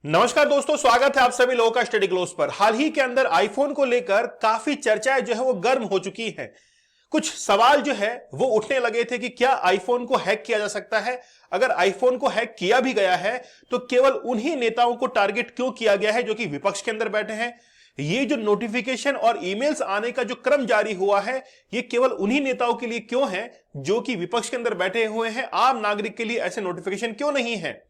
नमस्कार दोस्तों, स्वागत है आप सभी लोगों का स्टडी क्लोज पर। हाल ही के अंदर आईफोन को लेकर काफी चर्चाएं जो है वो गर्म हो चुकी हैं। कुछ सवाल जो है वो उठने लगे थे कि क्या आईफोन को हैक किया जा सकता है। अगर आईफोन को हैक किया भी गया है तो केवल उन्हीं नेताओं को टारगेट क्यों किया गया है जो कि विपक्ष के अंदर बैठे हैं। ये जो नोटिफिकेशन और ईमेल्स आने का जो क्रम जारी हुआ है ये केवल उन्हीं नेताओं के लिए क्यों है जो कि विपक्ष के अंदर बैठे हुए हैं। आम नागरिक के लिए ऐसे नोटिफिकेशन क्यों नहीं है।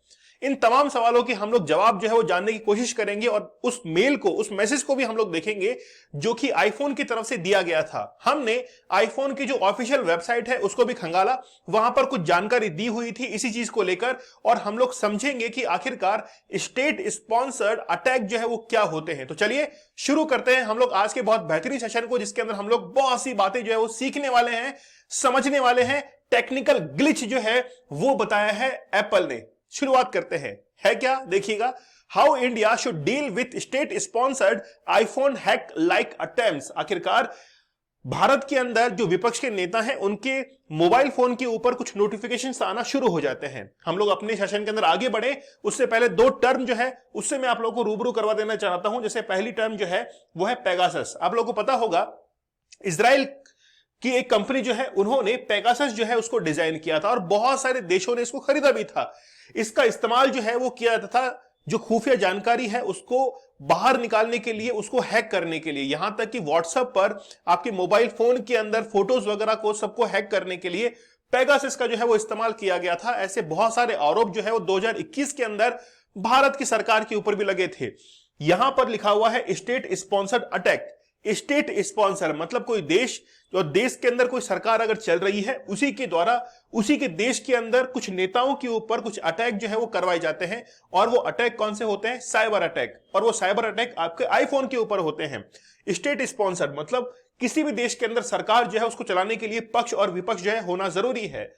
इन तमाम सवालों के हम लोग जवाब जो है वो जानने की कोशिश करेंगे और उस मेल को, उस मैसेज को भी हम लोग देखेंगे जो कि आईफोन की तरफ से दिया गया था। हमने आईफोन की जो ऑफिशियल वेबसाइट है उसको भी खंगाला, वहां पर कुछ जानकारी दी हुई थी इसी चीज को लेकर और हम लोग समझेंगे कि आखिरकार स्टेट स्पॉन्सर्ड अटैक जो है वो क्या होते हैं। तो चलिए शुरू करते हैं हम लोग आज के बहुत बेहतरीन सेशन को, जिसके अंदर हम लोग बहुत सी बातें जो है वो सीखने वाले हैं, समझने वाले हैं। टेक्निकल ग्लिच जो है वो बताया है एप्पल ने। शुरुआत करते हैं, है क्या देखिएगा। How India should deal with state sponsored iPhone hack like attempts. आखिरकार भारत के अंदर जो विपक्ष के नेता हैं उनके मोबाइल फोन के ऊपर कुछ नोटिफिकेशंस आना शुरू हो जाते हैं। हम लोग अपने सेशन के अंदर आगे बढ़े उससे पहले दो टर्म जो है उससे मैं आप लोगों को रूबरू करवा देना चाहता हूं। जैसे पहली टर्म जो है वो है पेगासस। आप लोगों को पता होगा इजराइल कि एक कंपनी जो है उन्होंने पेगासस जो है उसको डिजाइन किया था और बहुत सारे देशों ने इसको खरीदा भी था। इसका इस्तेमाल जो है वो किया जाता था जो खुफिया जानकारी है उसको बाहर निकालने के लिए, उसको हैक करने के लिए। यहां तक कि व्हाट्सएप पर आपके मोबाइल फोन के अंदर फोटोज वगैरह को सबको हैक करने के लिए पेगासस का जो है वो इस्तेमाल किया गया था। ऐसे बहुत सारे आरोप जो है वो 2021 के अंदर भारत की सरकार के ऊपर भी लगे थे। यहां पर लिखा हुआ है state sponsored attack. State sponsor मतलब कोई देश, जो देश के अंदर कोई सरकार अगर चल रही है उसी के द्वारा, उसी के देश के अंदर कुछ नेताओं के ऊपर कुछ अटैक जो है वो करवाए जाते हैं। और वो अटैक कौन से होते हैं? Cyber attack. और वो साइबर अटैक आपके आईफोन के ऊपर होते हैं। स्टेट स्पॉन्सर मतलब किसी भी देश के अंदर सरकार जो है उसको चलाने के लिए पक्ष और विपक्ष जो है होना जरूरी है।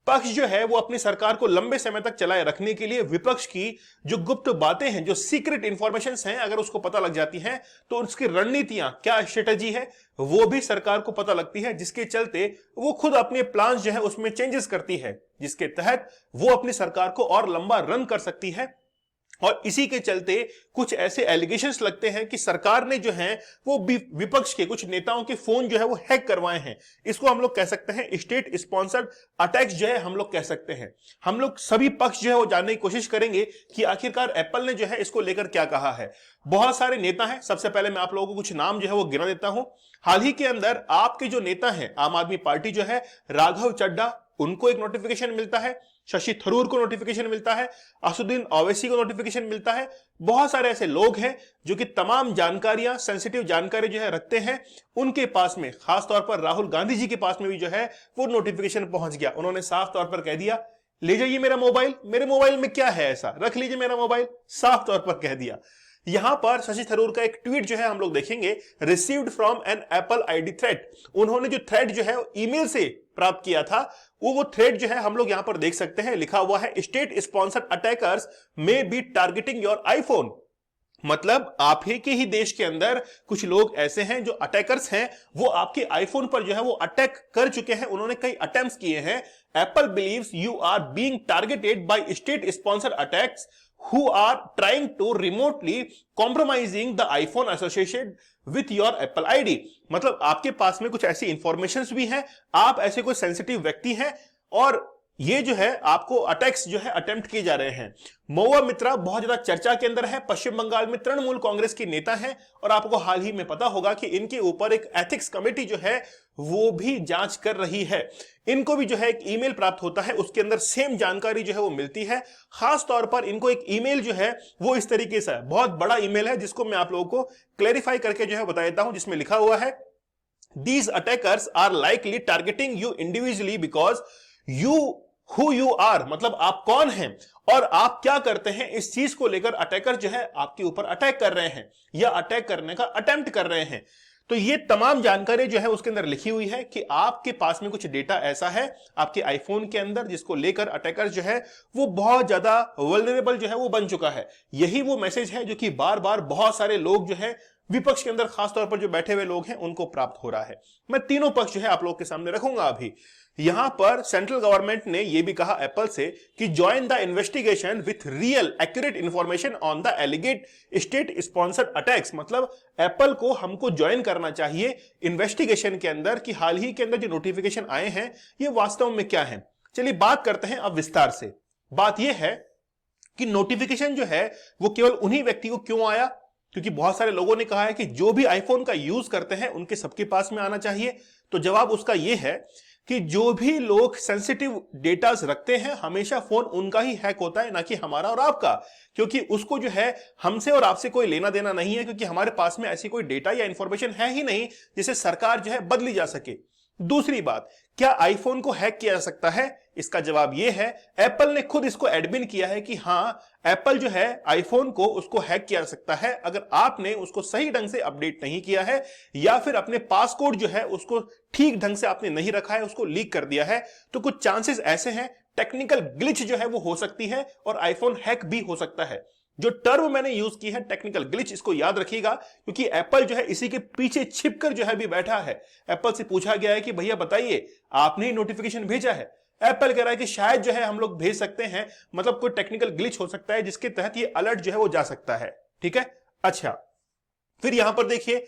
पक्ष जो है वो अपनी सरकार को लंबे समय तक चलाए रखने के लिए विपक्ष की जो गुप्त बातें हैं, जो सीक्रेट इंफॉर्मेशंस हैं, अगर उसको पता लग जाती हैं तो उसकी रणनीतियां, क्या स्ट्रेटजी है, वो भी सरकार को पता लगती है, जिसके चलते वो खुद अपने प्लान जो है उसमें चेंजेस करती है, जिसके तहत वो अपनी सरकार को और लंबा रन कर सकती है। और इसी के चलते कुछ ऐसे एलिगेशंस लगते हैं कि सरकार ने जो है वो विपक्ष के कुछ नेताओं के फोन जो है वो हैक करवाए हैं। इसको हम लोग कह सकते हैं स्टेट स्पॉन्सर्ड अटैक्स जो है हम लोग कह सकते हैं। हम लोग सभी पक्ष जो है वो जानने की कोशिश करेंगे कि आखिरकार एप्पल ने जो है इसको लेकर क्या कहा है। बहुत सारे नेता हैं। सबसे पहले मैं आप लोगों को कुछ नाम जो है वो गिना देता हूं। हाल ही के अंदर आपके जो नेता हैं, आम आदमी पार्टी जो है, राघव चड्ढा, उनको एक नोटिफिकेशन मिलता है। शशि थरूर को नोटिफिकेशन मिलता है। असदुद्दीन ओवैसी को नोटिफिकेशन मिलता है। बहुत सारे ऐसे लोग हैं जो कि तमाम जानकारियां, सेंसिटिव जानकारी जो है रखते हैं, उनके पास में, खासतौर पर राहुल गांधी जी के पास में भी जो है वो नोटिफिकेशन पहुंच गया। उन्होंने साफ तौर पर कह दिया, ले जाइए मेरा मोबाइल, मेरे मोबाइल में क्या है ऐसा, रख लीजिए मेरा मोबाइल, साफ तौर पर कह दिया। यहां पर शशि थरूर का एक ट्वीट जो है हम लोग देखेंगे, received from an Apple ID thread. उन्होंने जो थ्रेड जो है ईमेल से प्राप्त किया था, वो थ्रेड जो है हम लोग यहां पर देख सकते हैं। लिखा हुआ है state sponsored attackers may be targeting your iPhone. मतलब आप ही के ही देश के अंदर कुछ लोग ऐसे हैं जो अटैकर्स हैं, वो आपके आईफोन पर जो है वो अटैक कर चुके हैं। उन्होंने कई अटेम्प्ट्स किए हैं। Apple believes you are being targeted by state sponsored attacks who are trying to remotely compromising the iPhone associated with your Apple ID। मतलब आपके पास में कुछ ऐसी इंफॉर्मेशंस भी हैं, आप ऐसे कोई सेंसिटिव व्यक्ति हैं और ये जो है आपको अटैक्स जो है अटेम्प्ट किए जा रहे हैं। महुआ मित्रा बहुत ज्यादा चर्चा के अंदर है। पश्चिम बंगाल में तृणमूल कांग्रेस की नेता है और आपको हाल ही में पता होगा कि इनके ऊपर एक एथिक्स कमेटी जो है वो भी जांच कर रही है। इनको भी जो है एक ईमेल प्राप्त होता है, उसके अंदर सेम जानकारी जो है वो मिलती है। खास तौर पर इनको एक ईमेल जो है वो इस तरीके से है, बहुत बड़ा ईमेल है, जिसको मैं आप लोगों को क्लैरिफाई करके जो है बता देता हूं, जिसमें लिखा हुआ है These attackers are likely targeting you individually because you who you are, मतलब आप कौन हैं और आप क्या करते हैं, इस चीज को लेकर अटैकर जो है आपके ऊपर अटैक कर रहे हैं या अटैक करने का अटेम्प्ट कर रहे हैं। तो ये तमाम जानकारी जो है उसके अंदर लिखी हुई है कि आपके पास में कुछ डेटा ऐसा है आपके आईफोन के अंदर जिसको लेकर अटैकर जो है वो बहुत ज्यादा वल्नरेबल जो है वो बन चुका है। यही वो मैसेज है जो कि बार बार बहुत सारे लोग जो है विपक्ष के अंदर खासतौर पर जो बैठे हुए लोग हैं उनको प्राप्त हो रहा है। मैं तीनों पक्ष जो है आप लोग के सामने रखूंगा। अभी यहां पर सेंट्रल गवर्नमेंट ने यह भी कहा एप्पल से कि join the investigation with real accurate information on the alleged state sponsored attacks. मतलब एप्पल को हमको ज्वाइन करना चाहिए इन्वेस्टिगेशन के अंदर कि हाल ही के अंदर जो नोटिफिकेशन आए हैं ये वास्तव में क्या है। चलिए बात करते हैं अब विस्तार से। बात यह है कि नोटिफिकेशन जो है वो केवल उन्हीं व्यक्ति को क्यों आया, क्योंकि बहुत सारे लोगों ने कहा है कि जो भी आईफोन का यूज करते हैं उनके सबके पास में आना चाहिए। तो जवाब उसका यह है कि जो भी लोग सेंसिटिव डेटास रखते हैं हमेशा फोन उनका ही हैक होता है, ना कि हमारा और आपका, क्योंकि उसको जो है हमसे और आपसे कोई लेना देना नहीं है, क्योंकि हमारे पास में ऐसी कोई डेटा या इंफॉर्मेशन है ही नहीं जिसे सरकार जो है बदली जा सके। दूसरी बात, क्या आईफोन को हैक किया जा सकता है? इसका जवाब यह है, एप्पल ने खुद इसको एडमिन किया है कि हां एप्पल जो है आईफोन को उसको हैक किया जा सकता है अगर आपने उसको सही ढंग से अपडेट नहीं किया है या फिर अपने पासकोड जो है उसको ठीक ढंग से आपने नहीं रखा है, उसको लीक कर दिया है। तो कुछ चांसेस ऐसे हैं, टेक्निकल ग्लिच जो है वो हो सकती है और आईफोन हैक भी हो सकता है। जो टर्म मैंने यूज की है टेक्निकल ग्लिच, इसको याद रखिएगा, क्योंकि एप्पल जो है इसी के पीछे छिपकर जो है भी बैठा है। एप्पल से पूछा गया है कि भैया बताइए आपने ही नोटिफिकेशन भेजा है। एप्पल कह रहा है कि शायद जो है हम लोग भेज सकते हैं, मतलब कोई टेक्निकल ग्लिच हो सकता है जिसके तहत ये अलर्ट जो है वो जा सकता है। ठीक है, अच्छा फिर यहां पर देखिए,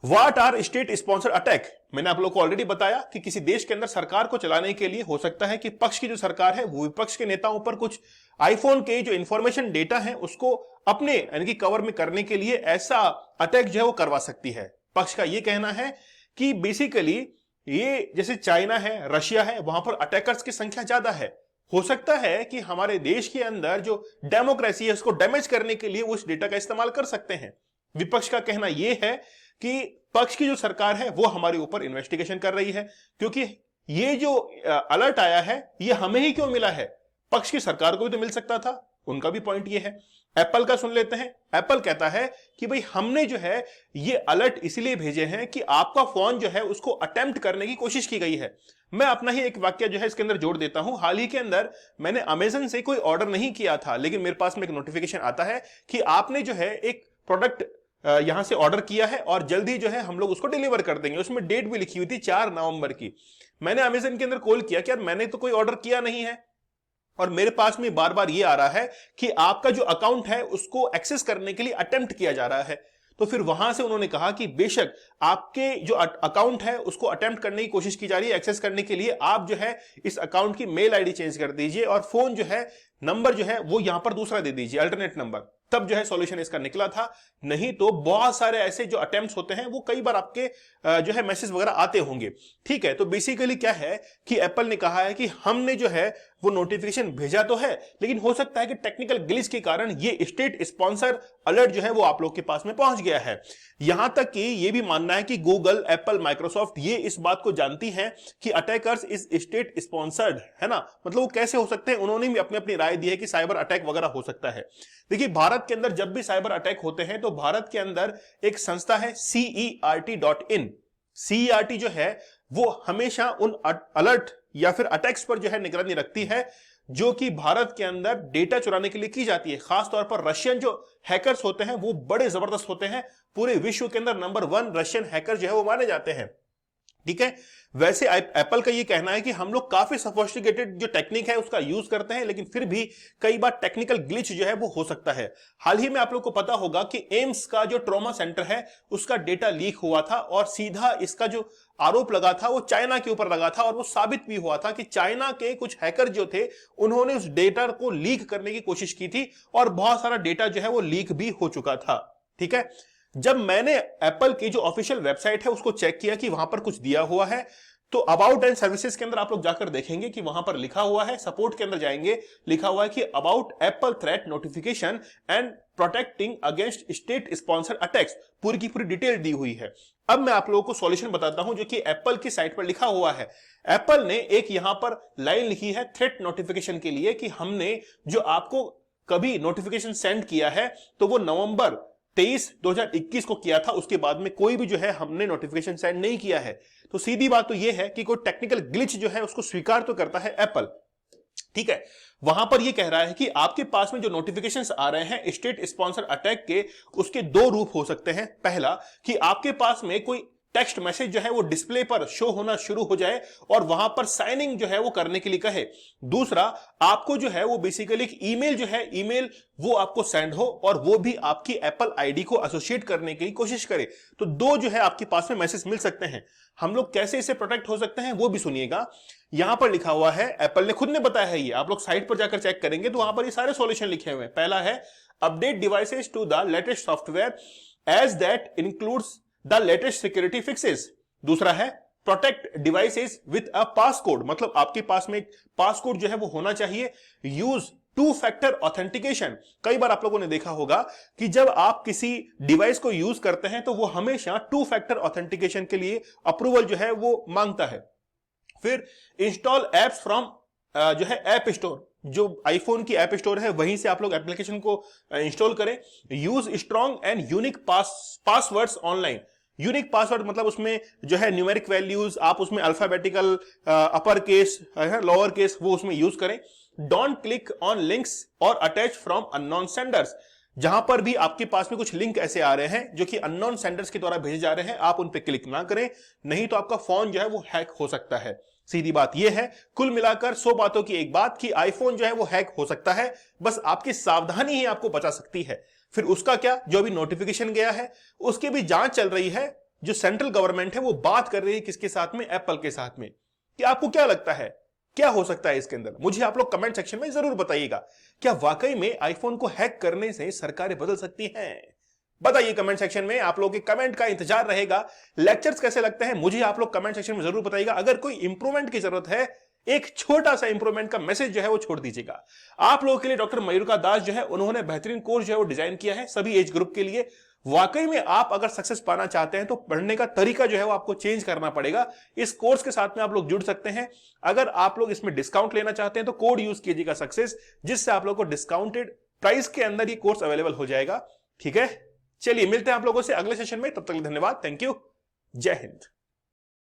what are state sponsored attack. मैंने आप लोग को ऑलरेडी बताया कि किसी देश के अंदर सरकार को चलाने के लिए हो सकता है कि पक्ष की जो सरकार है वो विपक्ष के नेताओं पर कुछ आईफोन के जो इंफॉर्मेशन डेटा है उसको अपने यानी कि कवर में करने के लिए ऐसा अटैक जो है वो करवा सकती है। पक्ष का ये कहना है कि बेसिकली ये जैसे चाइना है, रशिया है, वहां पर अटैकर्स की संख्या ज्यादा है। हो सकता है कि हमारे देश के अंदर जो डेमोक्रेसी है उसको डैमेज करने के लिए वो इस डेटा का इस्तेमाल कर सकते हैं। विपक्ष का कहना यह है कि पक्ष की जो सरकार है वो हमारे ऊपर इन्वेस्टिगेशन कर रही है, क्योंकि ये जो अलर्ट आया है ये हमें ही क्यों मिला है, पक्ष की सरकार को भी तो मिल सकता था। उनका भी पॉइंट ये है। एप्पल का सुन लेते हैं। एप्पल कहता है कि भाई हमने जो है ये अलर्ट इसलिए भेजे हैं कि आपका फोन जो है उसको अटेम्प्ट करने की कोशिश की गई है। मैं अपना ही एक वाक्य जो है इसके अंदर जोड़ देता हूं। हाल ही के अंदर मैंने अमेजन से कोई ऑर्डर नहीं किया था, लेकिन मेरे पास में एक नोटिफिकेशन आता है कि आपने जो है एक प्रोडक्ट यहां से ऑर्डर किया है और जल्दी जो है हम लोग उसको डिलीवर कर देंगे। उसमें डेट भी लिखी हुई थी 4 नवंबर की। मैंने अमेजन के अंदर कॉल किया कि यार मैंने तो कोई ऑर्डर किया नहीं है, और मेरे पास में बार बार ये आ रहा है कि आपका जो अकाउंट है उसको एक्सेस करने के लिए अटेम्प्ट किया जा रहा है। तो फिर वहां से उन्होंने कहा कि बेशक आपके जो अकाउंट है उसको अटेम्प्ट करने की कोशिश की जा रही है एक्सेस करने के लिए, आप जो है इस अकाउंट की मेल आईडी चेंज कर दीजिए और फोन जो है नंबर जो है वो यहां पर दूसरा दे दीजिए, अल्टरनेट नंबर। तब जो है सॉल्यूशन इसका निकला था। नहीं तो बहुत सारे ऐसे जो अटेम्प्ट्स होते हैं वो कई बार आपके जो है मैसेज वगैरह आते होंगे। ठीक है, तो बेसिकली क्या है कि एप्पल ने कहा है कि हमने जो है वो नोटिफिकेशन भेजा तो है, लेकिन हो सकता है कि टेक्निकल ग्लिच के कारण ये स्टेट स्पॉन्सर अलर्ट जो है वो आप लोग के पास में पहुंच गया है। यहां तक कि ये भी मानना है कि गूगल, एप्पल, माइक्रोसॉफ्ट ये इस बात को जानती हैं कि अटैकर्स इज स्टेट स्पॉन्सर्ड है ना, मतलब वो कैसे हो सकते हैं। उन्होंने भी अपनी अपनी राय दी है कि साइबर अटैक वगैरह हो सकता है। देखिए भारत के अंदर जब भी साइबर अटैक होते हैं तो भारत के अंदर एक संस्था है CERT.in। CERT जो है वो हमेशा उन अलर्ट या फिर अटैक्स पर जो है निगरानी रखती है जो कि भारत के अंदर डेटा चुराने के लिए की जाती है। खासतौर पर रशियन जो हैकर्स होते हैं वो बड़े जबरदस्त होते हैं, पूरे विश्व के अंदर नंबर 1 रशियन हैकर जो है वो माने जाते हैं। ठीक है, वैसे एप्पल का ये कहना है कि हम लोग काफी सोफिस्टिकेटेड जो टेक्निक है उसका यूज करते हैं, लेकिन फिर भी कई बार टेक्निकल ग्लिच जो है वो हो सकता है। हाल ही में आप लोग को पता होगा कि एम्स का जो ट्रॉमा सेंटर है उसका डेटा लीक हुआ था और सीधा इसका जो आरोप लगा था वो चाइना के ऊपर लगा था, और वो साबित भी हुआ था कि चाइना के कुछ हैकर जो थे उन्होंने उस डेटा को लीक करने की कोशिश की थी और बहुत सारा डेटा जो है वो लीक भी हो चुका था। ठीक है, जब मैंने एप्पल की जो ऑफिशियल वेबसाइट है उसको चेक किया कि वहां पर कुछ दिया हुआ है, तो अबाउट एंड सर्विसेज के अंदर आप लोग जाकर देखेंगे कि वहां पर लिखा हुआ है, सपोर्ट के अंदर जाएंगे, लिखा हुआ है कि about Apple threat notification and protecting against state sponsored attacks, पूरी की पूरी डिटेल दी हुई है। अब मैं आप लोगों को सॉल्यूशन बताता हूं जो कि एप्पल की साइट पर लिखा हुआ है। एप्पल ने एक यहां पर लाइन लिखी है थ्रेट नोटिफिकेशन के लिए कि हमने जो आपको कभी नोटिफिकेशन सेंड किया है तो वो नवंबर 23, 2021 को किया था, उसके बाद में कोई भी जो है हमने नोटिफिकेशन सेंड नहीं किया है। तो सीधी बात तो यह है कि कोई टेक्निकल ग्लिच जो है उसको स्वीकार तो करता है एप्पल। ठीक है, वहां पर यह कह रहा है कि आपके पास में जो नोटिफिकेशंस आ रहे हैं स्टेट स्पॉन्सर अटैक के, उसके दो रूप हो सकते हैं। पहला कि आपके पास में कोई टेक्स्ट मैसेज जो है वो डिस्प्ले पर शो होना शुरू हो जाए और वहां पर साइनिंग जो है वो करने के लिए कहे। दूसरा, आपको जो है वो बेसिकली एक ईमेल जो है, ईमेल वो आपको सेंड हो और वो भी आपकी एप्पल आईडी को एसोसिएट करने की कोशिश करे। तो दो जो है आपके पास में मैसेज मिल सकते हैं। हम लोग कैसे इसे प्रोटेक्ट हो सकते हैं वो भी सुनिएगा। यहां पर लिखा हुआ है, एप्पल ने खुद ने बताया है, ये आप लोग साइट पर जाकर चेक करेंगे तो वहां पर ये सारे सॉल्यूशन लिखे हुए हैं। पहला है update devices to the latest software as that includes the latest security fixes. दूसरा है protect devices with a passcode, मतलब आपके पास में एक पासकोड जो है वो होना चाहिए। यूज टू फैक्टर ऑथेंटिकेशन, कई बार आप लोगों ने देखा होगा कि जब आप किसी डिवाइस को यूज करते हैं तो वो हमेशा टू फैक्टर ऑथेंटिकेशन के लिए अप्रूवल जो है वो मांगता है। फिर इंस्टॉल एप्स फ्रॉम जो है ऐप स्टोर, जो आईफोन की ऐप स्टोर है वहीं से आप लोग एप्लीकेशन को इंस्टॉल करें। Use strong and unique passwords online. Unique password मतलब उसमें जो है न्यूमेरिक वैल्यूज, आप उसमें alphabetical, upper case, lower case वो उसमें यूज करें। डोंट क्लिक ऑन लिंक्स और अटैच फ्रॉम अननोन सेंडर्स, जहां पर भी आपके पास में कुछ लिंक ऐसे आ रहे हैं जो कि अननोन सेंडर्स के द्वारा भेजे जा रहे हैं, आप उन पर क्लिक ना करें, नहीं तो आपका फोन जो है वो हैक हो सकता है। सीधी बात यह है, कुल मिलाकर 100 बातों की एक बात कि आईफोन जो है वो हैक हो सकता है, बस आपकी सावधानी ही आपको बचा सकती है। फिर उसका क्या, जो अभी नोटिफिकेशन गया है उसकी भी जांच चल रही है। जो सेंट्रल गवर्नमेंट है वो बात कर रही है किसके साथ में, एप्पल के साथ में। कि आपको क्या लगता है क्या हो सकता है इसके अंदर, मुझे आप लोग कमेंट सेक्शन में जरूर बताइएगा। क्या वाकई में आईफोन को हैक करने से सरकारें बदल सकती हैं? बताइए कमेंट सेक्शन में, आप लोगों के कमेंट का इंतजार रहेगा। लेक्चर्स कैसे लगते हैं मुझे आप लोग कमेंट सेक्शन में जरूर बताइएगा। अगर कोई इंप्रूवमेंट की जरूरत है, एक छोटा सा इंप्रूवमेंट का मैसेज जो है वो छोड़ दीजिएगा। आप लोगों के लिए डॉक्टर मयूरिका दास जो है उन्होंने बेहतरीन कोर्स जो है वो डिजाइन किया है सभी एज ग्रुप के लिए। वाकई में आप अगर सक्सेस पाना चाहते हैं तो पढ़ने का तरीका जो है वो आपको चेंज करना पड़ेगा। इस कोर्स के साथ में आप लोग जुड़ सकते हैं। अगर आप लोग इसमें डिस्काउंट लेना चाहते हैं तो कोड यूज कीजिएगा सक्सेस, जिससे आप लोग को डिस्काउंटेड प्राइस के अंदर ये कोर्स अवेलेबल हो जाएगा। ठीक है, चलिए मिलते हैं आप लोगों से अगले सेशन में, तब तक धन्यवाद, थैंक यू, जय हिंद।